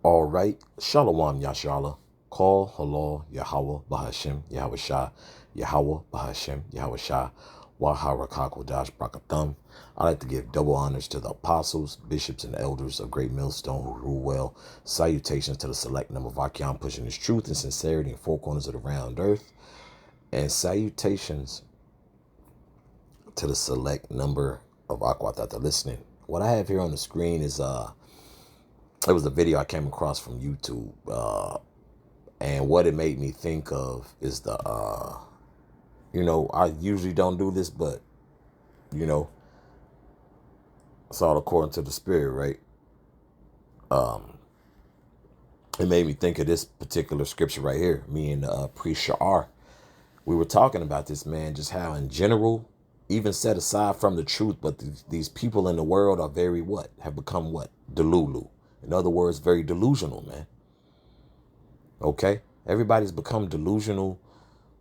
All right. Shalom Yashala. Call Halal Yahweh Bahashim Yahweh Shah Yahweh Bahashim Yahweh Shah Waharakakodash Brakathum. I like to give double honors to the apostles, bishops, and elders of Great Millstone who rule well. Salutations to the select number of Akyam pushing his truth and sincerity in four corners of the round earth. And salutations to the select number of Aquat that are listening. What I have here on the screen is it was a video I came across from YouTube. And what it made me think of is I usually don't do this, but, it's all according to the spirit, right? It made me think of this particular scripture right here. Me and Priest Sha'ar, we were talking about this, man, just how in general, even set aside from the truth, but these people in the world are very have become Delulu. In other words, very delusional, man. Okay? Everybody's become delusional.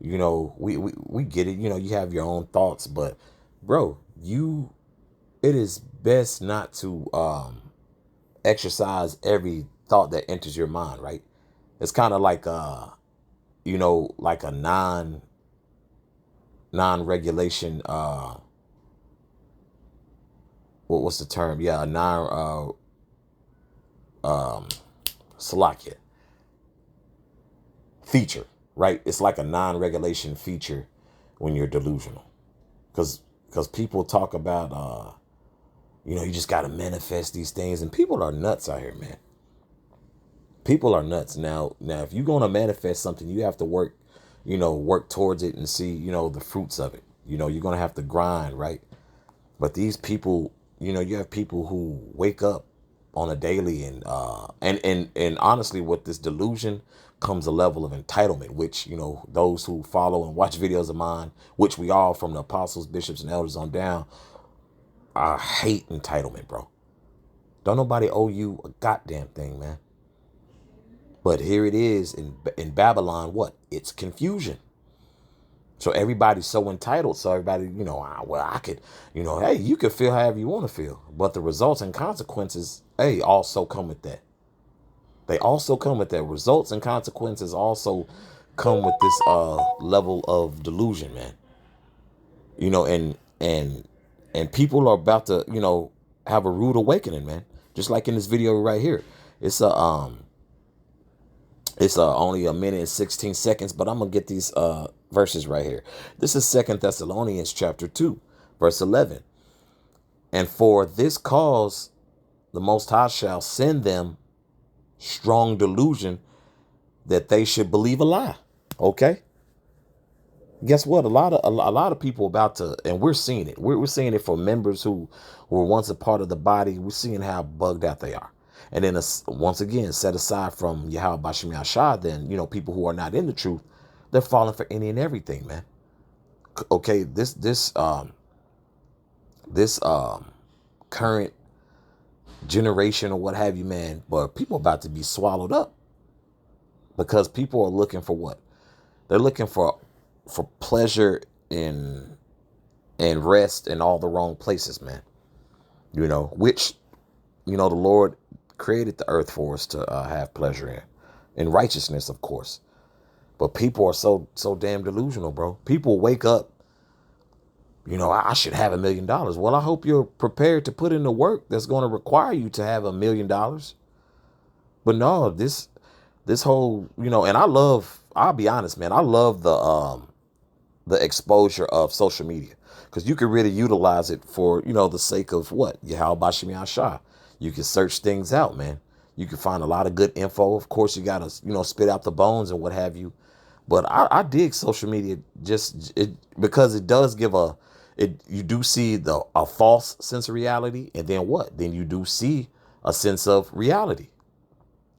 We get it. You have your own thoughts, but bro, it is best not to exercise every thought that enters your mind, right? It's kind of like like a non-regulation what's the term? Yeah, a non Salakia feature, right? It's like a non-regulation feature when you're delusional, because people talk about you just got to manifest these things, and people are nuts out here, man. People are nuts. Now if you're going to manifest something, you have to work towards it and see the fruits of it. You're going to have to grind, right? But these people, you have people who wake up on a daily and honestly, with this delusion comes a level of entitlement, which those who follow and watch videos of mine, which we all, from the apostles, bishops, and elders on down, I hate entitlement, bro. Don't nobody owe you a goddamn thing, man. But here it is in Babylon. It's confusion. So everybody's so entitled. So everybody, I could, hey, you can feel however you want to feel. But the results and consequences, hey, also come with that. They also come with that. Results and consequences also come with this level of delusion, man. And people are about to, have a rude awakening, man. Just like in this video right here. It's only a minute and 16 seconds, but I'm going to get these verses right here. This is 2 Thessalonians chapter 2, verse 11. And for this cause, the Most High shall send them strong delusion that they should believe a lie. Okay? Guess what? A lot of people about to, and we're seeing it. We're seeing it for members who were once a part of the body. We're seeing how bugged out they are. And then once again, set aside from Yahweh Bashim Yashah, then, people who are not in the truth, they're falling for any and everything, man. Okay, this current generation or what have you, man, but people about to be swallowed up because people are looking for what? They're looking for pleasure and rest in all the wrong places, man. Which, the Lord created the earth for us to have pleasure in righteousness, of course. But people are so damn delusional, bro. People wake up, I should have $1 million. Well, I hope you're prepared to put in the work that's going to require you to have $1 million. But no, this whole, and I'll be honest, man, I love the exposure of social media, because you can really utilize it for, the sake of what? Yahweh Bashim Yashah. You can search things out, man. You can find a lot of good info. Of course, you got to, spit out the bones and what have you. But I dig social media because it does give you do see a false sense of reality. And then what? Then you do see a sense of reality,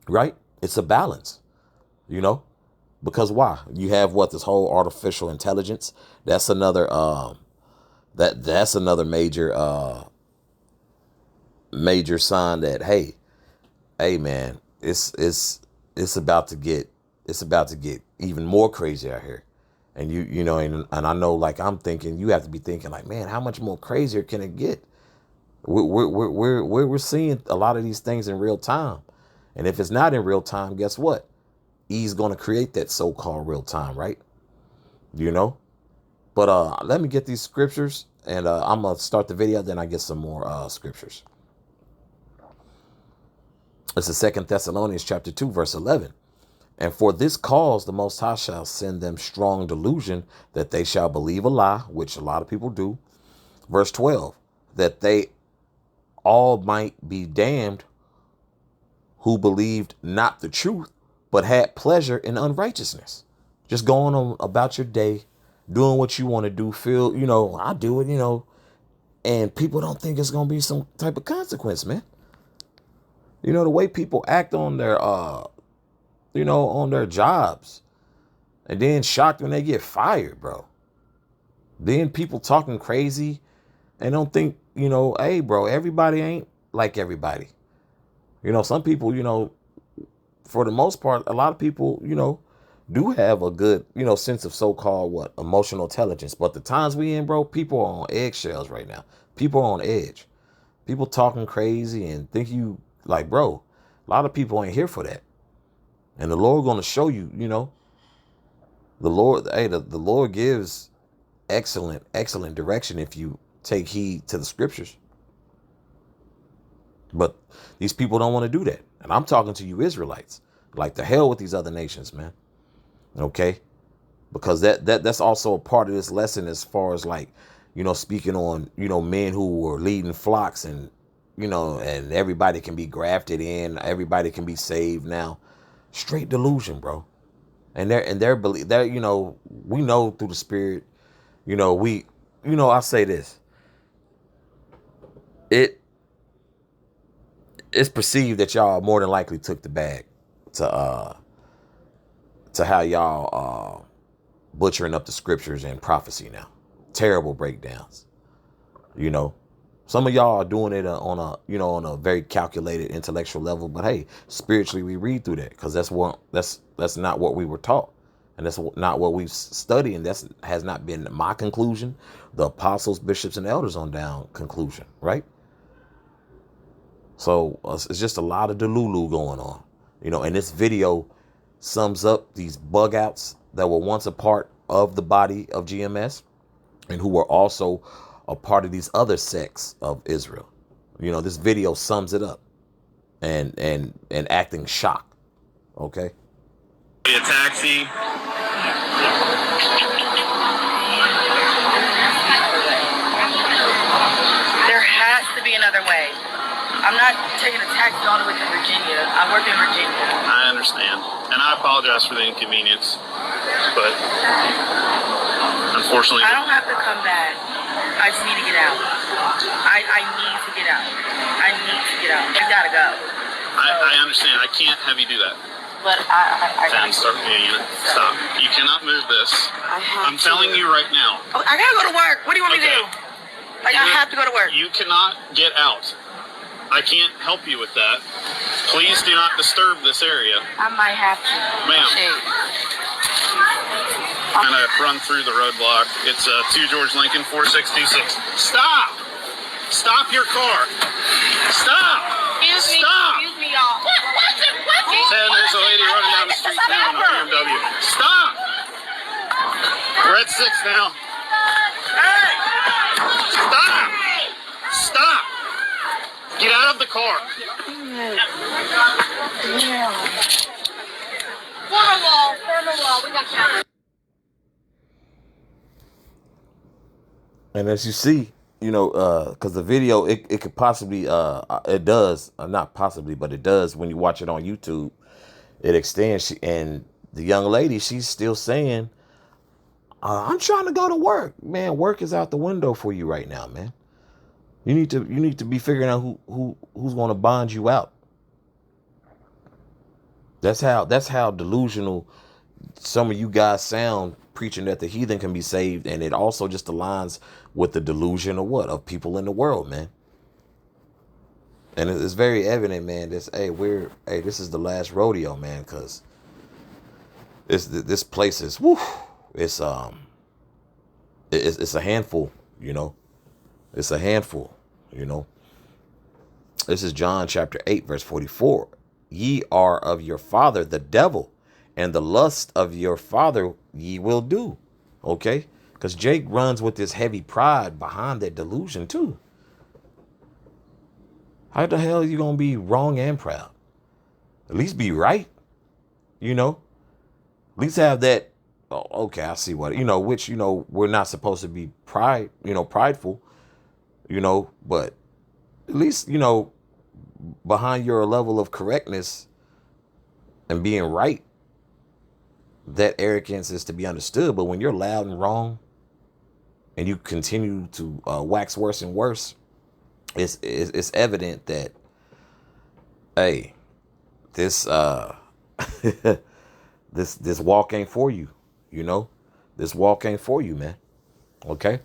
right? It's a balance, because why? You have this whole artificial intelligence. That's another, that's another major sign that, hey man, it's about to get even more crazy out here. And and I know, like, I'm thinking, you have to be thinking like, man, how much more crazier can it get? We're seeing a lot of these things in real time. And if it's not in real time, guess what? He's going to create that so-called real time, right? You know? But let me get these scriptures, and I'm going to start the video, then I get some more scriptures. It's the 2 Thessalonians chapter 2, verse 11. And for this cause, the Most High shall send them strong delusion that they shall believe a lie, which a lot of people do. Verse 12, that they all might be damned who believed not the truth, but had pleasure in unrighteousness. Just going on about your day, doing what you want to do, feel, I do it, and people don't think it's going to be some type of consequence, man. The way people act on their, on their jobs, and then shocked when they get fired, bro. Then people talking crazy and don't think, hey, bro, everybody ain't like everybody. Some people, for the most part, a lot of people, do have a good, sense of so-called emotional intelligence. But the times we in, bro, people are on eggshells right now. People are on edge. People talking crazy and think you like, bro, a lot of people ain't here for that. And the Lord going to show you, the Lord gives excellent direction if you take heed to the scriptures. But these people don't want to do that. And I'm talking to you Israelites. Like, the hell with these other nations, man. Okay? Because that's also a part of this lesson, as far as speaking on, men who were leading flocks, and, and everybody can be grafted in. Everybody can be saved now. Straight delusion, bro. And they're we know through the Spirit, I say this. It's perceived that y'all more than likely took the bag to how y'all butchering up the scriptures and prophecy now. Terrible breakdowns. Some of y'all are doing it on a very calculated intellectual level, but hey, spiritually we read through that, because that's not what we were taught, and that's not what we've studied, and that has not been my conclusion, the apostles, bishops, and elders on down conclusion, right? So it's just a lot of delulu going on, and this video sums up these bug outs that were once a part of the body of GMS, and who were also a part of these other sects of Israel. This video sums it up, and acting shocked. Okay. A taxi. There has to be another way. I'm not taking a taxi all the way to Virginia. I work in Virginia. I understand. And I apologize for the inconvenience. But unfortunately, I don't have to come back. I just need to get out. I need to get out. I need to get out. I gotta go. I understand. I can't have you do that. But I stop. You cannot move this. I'm telling you right now. Oh, I gotta go to work. What do you want me to do? I have to go to work. You cannot get out. I can't help you with that. Please do not disturb this area. I might have to. Ma'am. I'm going to run through the roadblock. It's 2 George Lincoln, 4626. Stop! Stop your car. Stop! Excuse me, y'all. Said there's a lady running down the street now in a BMW. Stop! We're at 6 now. Hey! Stop! Stop! Get out of the car. Form a wall. We got cameras. And as you see, because the video, it could possibly, it does, not possibly, but it does when you watch it on YouTube, it extends. And the young lady, she's still saying, I'm trying to go to work. Man, work is out the window for you right now, man. You need to be figuring out who's going to bond you out. That's how delusional some of you guys sound, preaching that the heathen can be saved, and it also just aligns with the delusion of people in the world, man. And it's very evident, man. This is the last rodeo, man, because this place is it's a handful, It's a handful, This is John chapter 8, verse 44. ye are of your father, the devil, and the lust of your father ye will do. Okay? Because Jake runs with this heavy pride behind that delusion too. How the hell are you going to be wrong and proud? At least be right, you know? At least have that, oh, okay, I see what, which, we're not supposed to be prideful, but at least, behind your level of correctness and being right, that arrogance is to be understood. But when you're loud and wrong and you continue to wax worse and worse, it's evident that, hey, this this walk ain't for you. This walk ain't for you, man. Okay,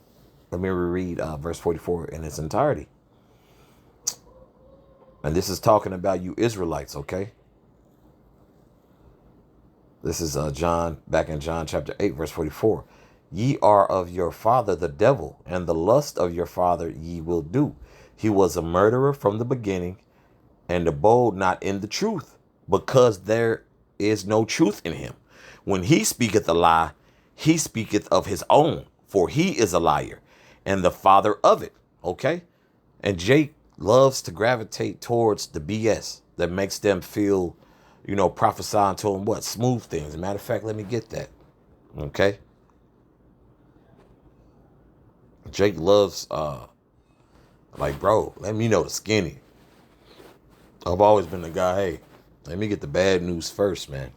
let me reread verse 44 in its entirety. And this is talking about you Israelites. Okay, this is back in John chapter 8 verse 44. Ye are of your father the devil, and the lust of your father ye will do. He was a murderer from the beginning, and abode not in the truth, because there is no truth in him. When he speaketh a lie, he speaketh of his own, for he is a liar, and the father of it. Okay? And Jake loves to gravitate towards the BS that makes them feel, prophesying to him what? Smooth things. As a matter of fact, let me get that. Okay? Jake loves, bro, let me know the skinny. I've always been the guy, hey, let me get the bad news first, man.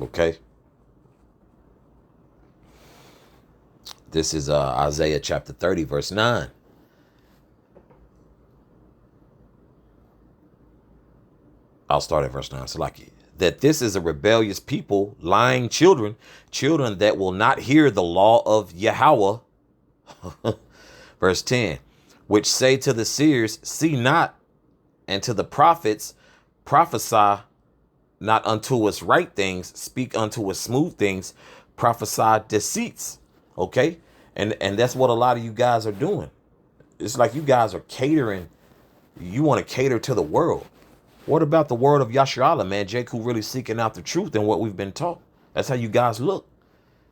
Okay. This is Isaiah chapter 30, verse 9. I'll start at verse 9. So that this is a rebellious people, lying children that will not hear the law of Yahweh. Verse 10, which say to the seers, see not, and to the prophets, prophesy not unto us right things, speak unto us smooth things, prophesy deceits. Okay? And that's what a lot of you guys are doing. It's like you guys are catering. You want to cater to the world. What about the word of Yasharallah, man? Jake, who really seeking out the truth and what we've been taught. That's how you guys look.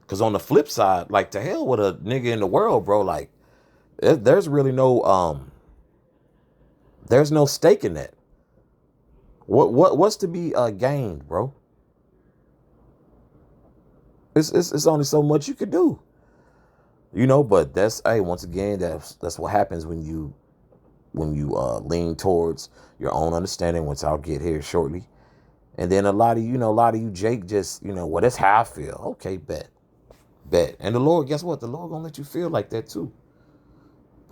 Because on the flip side, to hell with a nigga in the world, bro. There's really there's no stake in that. What's to be gained, bro? It's only so much you could do, But that's once again that's what happens when you lean towards your own understanding, which I'll get here shortly. And then a lot of you, Jake, just well, that's how I feel. Okay, bet. And the Lord, guess what? The Lord gonna let you feel like that too.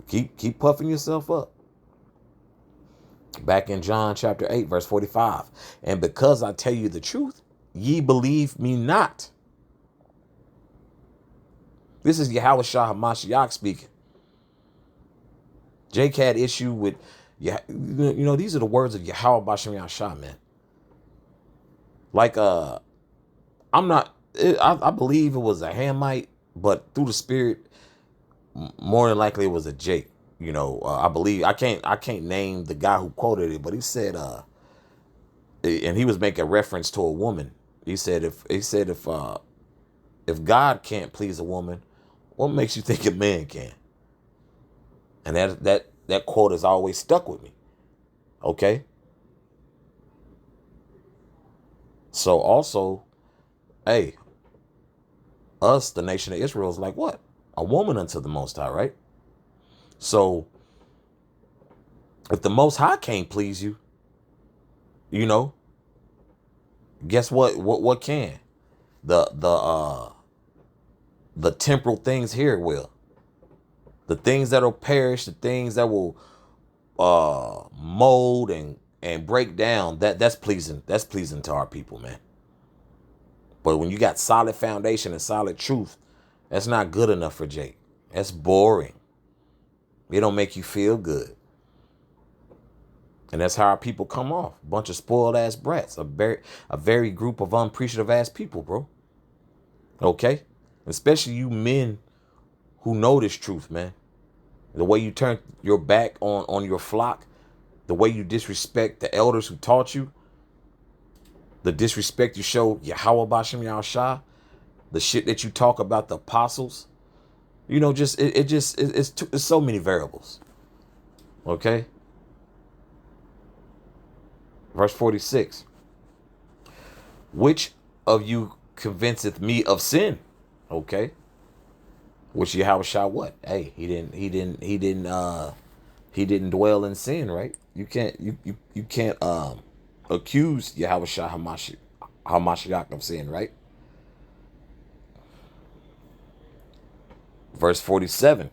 Keep puffing yourself up. Back in John chapter 8, verse 45. And because I tell you the truth, ye believe me not. This is Yahweh Shah HaMashiach speaking. Jake had issue with, these are the words of Yahweh Bashem Yahshua, man. I believe it was a Hamite, but through the spirit, more than likely it was a Jake. I believe I can't name the guy who quoted it, but he said, and he was making reference to a woman. He said if God can't please a woman, what makes you think a man can? And that quote has always stuck with me. Okay. So also, hey, us, the nation of Israel, is like what? A woman unto the Most High, right? So if the Most High can't please you, guess what? What can? The temporal things here will. The things that'll perish, the things that will mold and break down, that's pleasing to our people, man. But when you got solid foundation and solid truth, that's not good enough for Jake. That's boring. It don't make you feel good. And that's how our people come off. A bunch of spoiled ass brats. A very group of unappreciative ass people, bro. Okay? Especially you men who know this truth, man. The way you turn your back on your flock the way you disrespect the elders who taught you, the disrespect you show Yahweh Bashem Yahushua, the shit that you talk about the apostles, you know, just it's so many variables. Okay. Verse 46. Which of you convinceth me of sin? Okay. Which Yahushua what? Hey, he didn't dwell in sin, right? You can't accuse Yahushua Hamashiach of sin, right? Verse 47.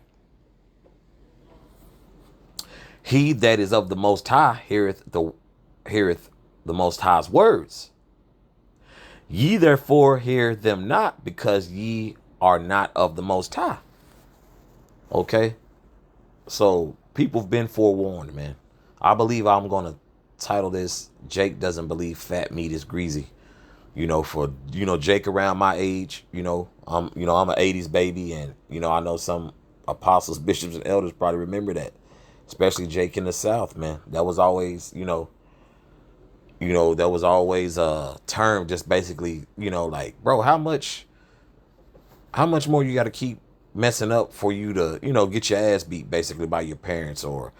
He that is of the Most High heareth the Most High's words. Ye therefore hear them not, because ye are not of the Most High. Okay? So people have been forewarned, man. I believe I'm going to title this, Jake Doesn't Believe Fat Meat is Greasy. You know, for, you know, Jake around my age, I'm an 80s baby, and, I know some apostles, bishops, and elders probably remember that, especially Jake in the South, man. That was always, that was always a term, just basically, like, bro, how much more you got to keep messing up for you to, get your ass beat basically by your parents, or,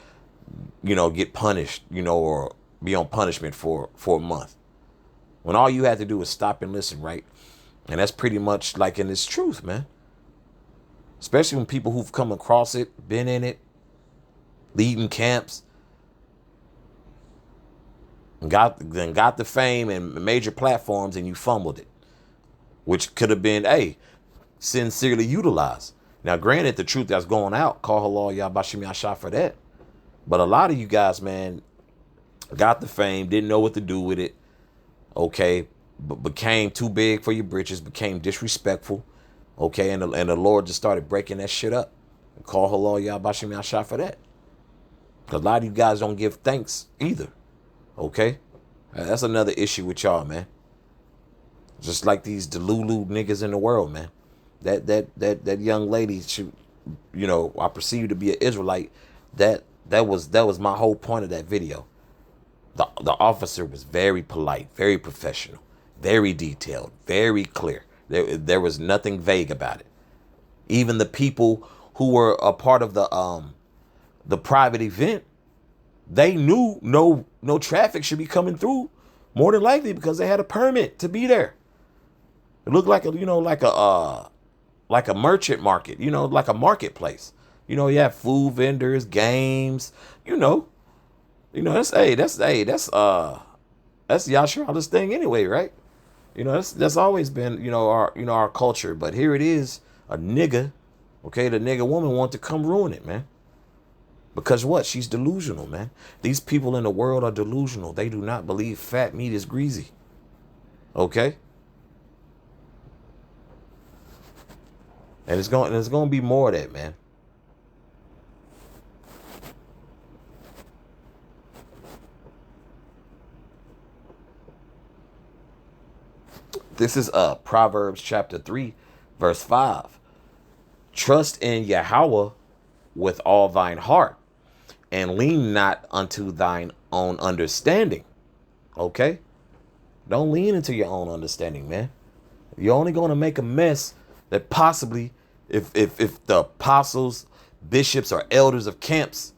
get punished, or be on punishment for a month, when all you had to do was stop and listen, right? And that's pretty much like in this truth, man. Especially when people who've come across it, been in it, leading camps, and got the fame and major platforms, and you fumbled it, which could have been, sincerely utilized. Now, granted, the truth that's going out, call halal Yahbashim Yashah for that. But a lot of you guys, man, got the fame, didn't know what to do with it. Okay, but became too big for your britches, became disrespectful. Okay, and the Lord just started breaking that shit up. Call halal Yahbashim Yashah for that. A lot of you guys don't give thanks either. Okay, that's another issue with y'all, man. Just like these delulu niggas in the world, man. That young lady, she, I perceive to be an Israelite. That was my whole point of that video. The officer was very polite, very professional, very detailed, very clear. There was nothing vague about it. Even the people who were a part of the private event, they knew no traffic should be coming through, more than likely because they had a permit to be there. It looked like like a merchant market, like a marketplace. You have food vendors, games, that's Yashara's thing anyway, right? That's always been, our culture. But here it is, a nigga, okay, the nigga woman want to come ruin it, man. Because what? She's delusional, man. These people in the world are delusional. They do not believe fat meat is greasy. Okay? And it's going to be more of that, man. This is Proverbs chapter 3, verse 5. Trust in Yahweh with all thine heart, and lean not unto thine own understanding. Okay? Don't lean into your own understanding, man. You're only going to make a mess that possibly, if the apostles, bishops, or elders of camps,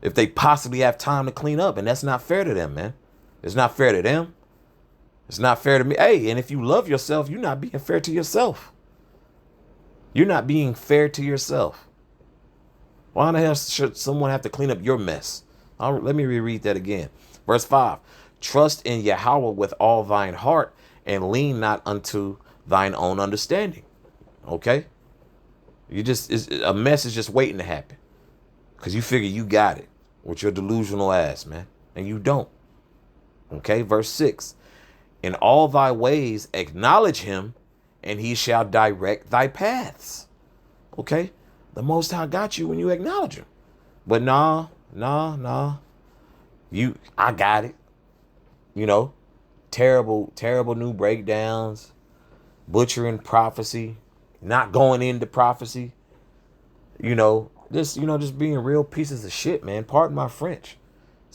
if they possibly have time to clean up. And that's not fair to them, man. It's not fair to them. It's not fair to me. Hey, and if you love yourself, you're not being fair to yourself. You're not being fair to yourself. Why the hell should someone have to clean up your mess? Let me reread that again. Verse 5. Trust in Yahweh with all thine heart, and lean not unto thine own understanding. Okay? A mess is just waiting to happen. Because you figure you got it with your delusional ass, man. And you don't. Okay? Verse 6. In all thy ways acknowledge him, and he shall direct thy paths. Okay? The Most High got you when you acknowledge him. But nah. I got it. Terrible new breakdowns, butchering prophecy, not going into prophecy. Just being real pieces of shit, man. Pardon my French.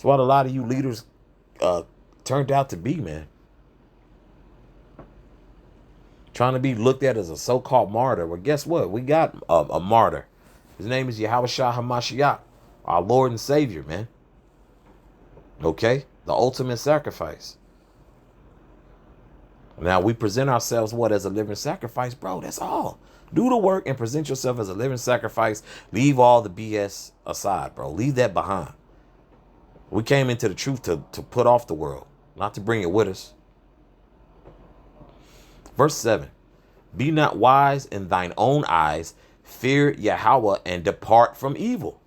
That's what a lot of you leaders turned out to be, man. Trying to be looked at as a so-called martyr. Well, guess what? We got a martyr. His name is Yahushua HaMashiach, our Lord and Savior, man. Okay? The ultimate sacrifice. Now, we present ourselves, what, as a living sacrifice? Bro, that's all. Do the work and present yourself as a living sacrifice. Leave all the BS aside, bro. Leave that behind. We came into the truth to put off the world, not to bring it with us. Verse 7. Be not wise in thine own eyes. Fear Yahweh and depart from evil.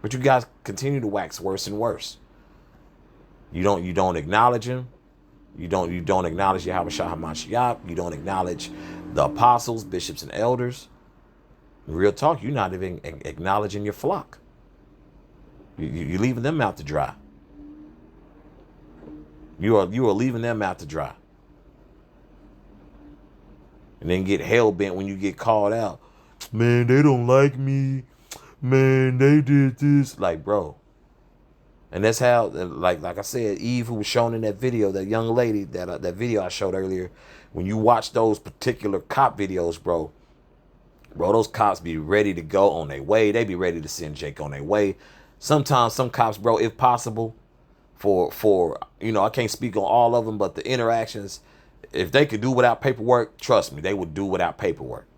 But you guys continue to wax worse and worse. You don't acknowledge him. You don't acknowledge Yahweh Shah HaMashiach. You don't acknowledge the apostles, bishops, and elders. Real talk, you're not even acknowledging your flock. You're leaving them out to dry. You are leaving them out to dry. And then get hell-bent when you get called out. Man, they don't like me. Man, they did this. Like, bro. And that's how, like I said, Eve, who was shown in that video, that young lady, that video I showed earlier, when you watch those particular cop videos, bro, those cops be ready to go on their way. They be ready to send Jake on their way. Sometimes some cops, bro, if possible, for I can't speak on all of them, but the interactions, if they could do without paperwork, trust me, they would do without paperwork.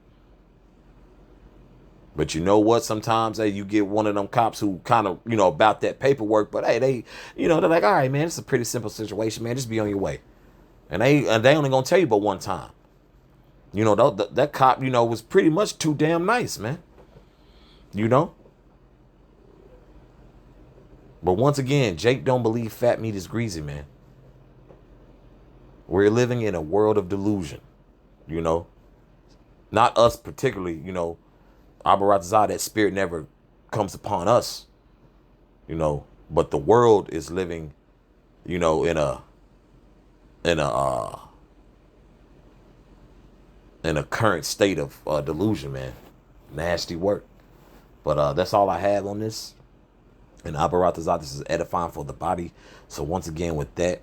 But you know what? Sometimes, hey, you get one of them cops who kind of, about that paperwork, but hey, they're like, all right, man, it's a pretty simple situation, man. Just be on your way. And they only gonna tell you but one time. That cop, was pretty much too damn nice, man. But once again, Jake don't believe fat meat is greasy, man. We're living in a world of delusion, Not us particularly, Abarazah, that spirit never comes upon us, but the world is living, in a current state of delusion, man. Nasty work. But that's all I have on this. And Abarazah, this is edifying for the body. So once again, with that,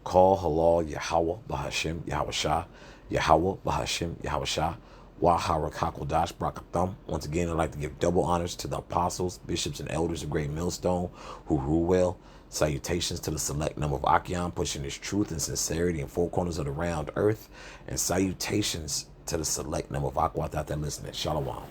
call halal Yahweh Bahashim Yahweh Shah, Yahweh Bahashim Yahweh Shah. Once again, I'd like to give double honors to the apostles, bishops, and elders of Great Millstone who rule well. Salutations to the select number of Achaeon, pushing his truth and sincerity in four corners of the round earth. And salutations to the select number of Aquat out there listening. Shalom.